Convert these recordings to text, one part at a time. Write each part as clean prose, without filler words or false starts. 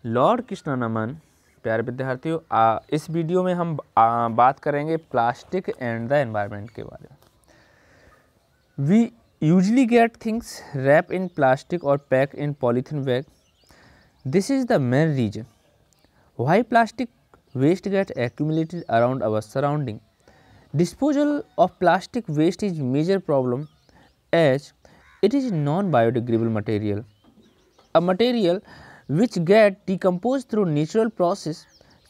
Lord Krishna नमन। प्यारे विद्यार्थियों, इस वीडियो में हम बात करेंगे प्लास्टिक एंड द एनवायरनमेंट के बारे में। We usually get things wrap in plastic और pack in polythene bag. This is the main reason why plastic waste get accumulated around our surrounding. Disposal of plastic waste is major problem as it is non-biodegradable material. A material which get decomposed through natural process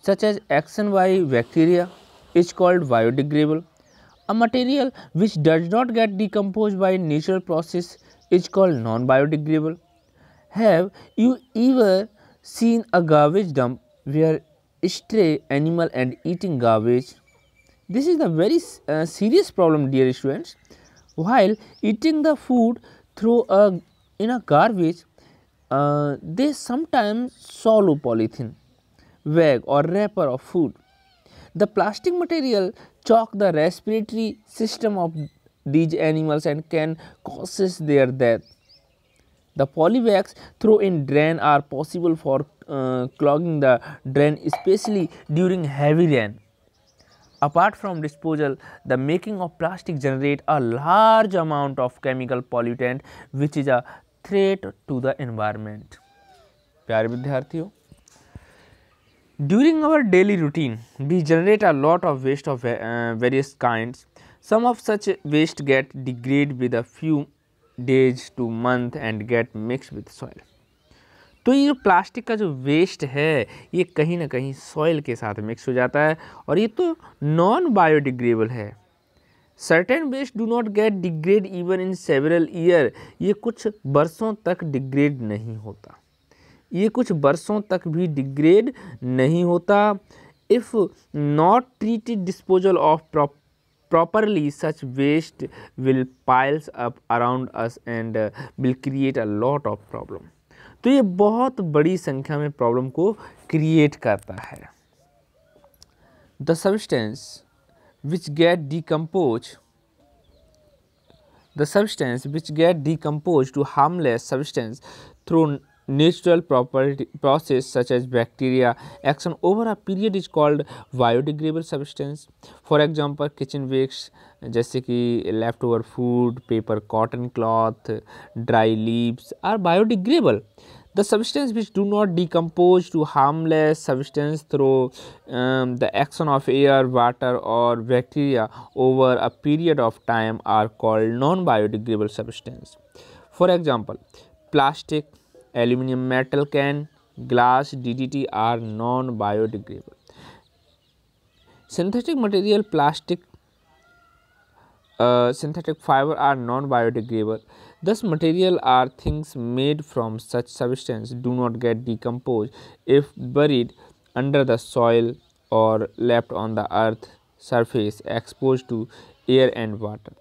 such as action by bacteria is called biodegradable. A material which does not get decomposed by natural process is called non-biodegradable. Have you ever seen a garbage dump where stray animal and eating garbage? This is a very serious problem, dear students. While eating the food through in a garbage, they sometimes swallow polythene bag or wrapper of food. The plastic material choke the respiratory system of these animals and can cause their death. The polybags thrown in drain are possible for clogging the drain, especially during heavy rain. Apart from disposal, the making of plastic generate a large amount of chemical pollutant which is a threat to the environment. प्यारे विद्यार्थियों, during our daily routine, we generate a lot of waste of various kinds. Some of such waste get degraded with a few days to month and get mixed with soil. तो ये जो plastic का जो waste है ये कहीं ना कहीं सॉइल के साथ मिक्स हो जाता है और ये तो नॉन बायोडिग्रेडेबल है। Certain waste do not get degrade even in several year. ये कुछ बरसों तक डिग्रेड नहीं होता, ये कुछ बरसों तक भी डिग्रेड नहीं होता। If not treated disposal of properly, such waste will piles up around us and will create a lot of problem. तो ये बहुत बड़ी संख्या में प्रॉब्लम को क्रिएट करता है। The substance which get decomposed to harmless substance through natural process such as bacteria action over a period is called biodegradable substance. For example, kitchen waste जैसे कि leftover food, paper, cotton cloth, dry leaves are biodegradable. The substance which do not decompose to harmless substance through the action of air, water or bacteria over a period of time are called non-biodegradable substance. For example, plastic, aluminum metal can, glass, DDT are non-biodegradable. Synthetic material, plastic, synthetic fiber are non-biodegradable. Thus, material are things made from such substance do not get decomposed if buried under the soil or left on the earth surface exposed to air and water.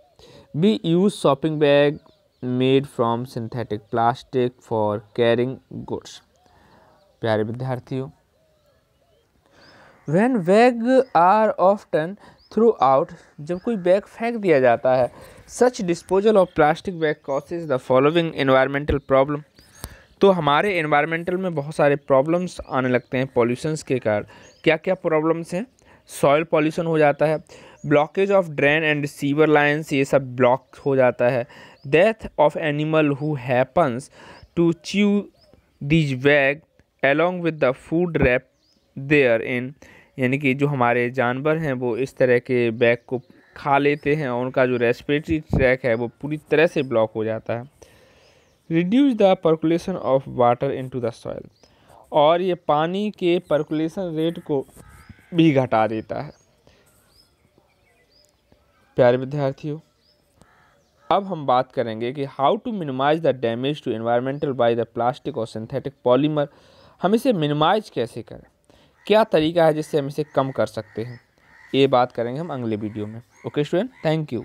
We use shopping bag made from synthetic plastic for carrying goods. प्यारे विद्यार्थियों, when bag are often throw out, जब कोई bag फेंक दिया जाता है, such disposal of plastic bag causes the following environmental problem. तो हमारे एनवायरमेंटल में बहुत सारे प्रॉब्लम्स आने लगते हैं पॉल्यूशंस के कारण। क्या क्या प्रॉब्लम्स हैं? सॉइल पॉल्यूशन हो जाता है, blockage of drain and sewer lines, ये सब ब्लॉक हो जाता है, death of animal who happens to chew these bag along with the food wrap therein, यानी कि जो हमारे जानवर हैं वो इस तरह के बैग को खा लेते हैं और उनका जो रेस्पिरेटरी ट्रैक है वो पूरी तरह से ब्लॉक हो जाता है। Reduce the percolation of water into the soil, और ये पानी के पर्कुलेशन रेट को भी घटा देता है। प्यारे विद्यार्थियों, अब हम बात करेंगे कि how to minimise the damage to environmental by the plastic और सिंथेटिक पॉलीमर। हम इसे मिनिमाइज कैसे करें, क्या तरीका है जिससे हम इसे कम कर सकते हैं, ये बात करेंगे हम अगले वीडियो में। Okay student, thank you.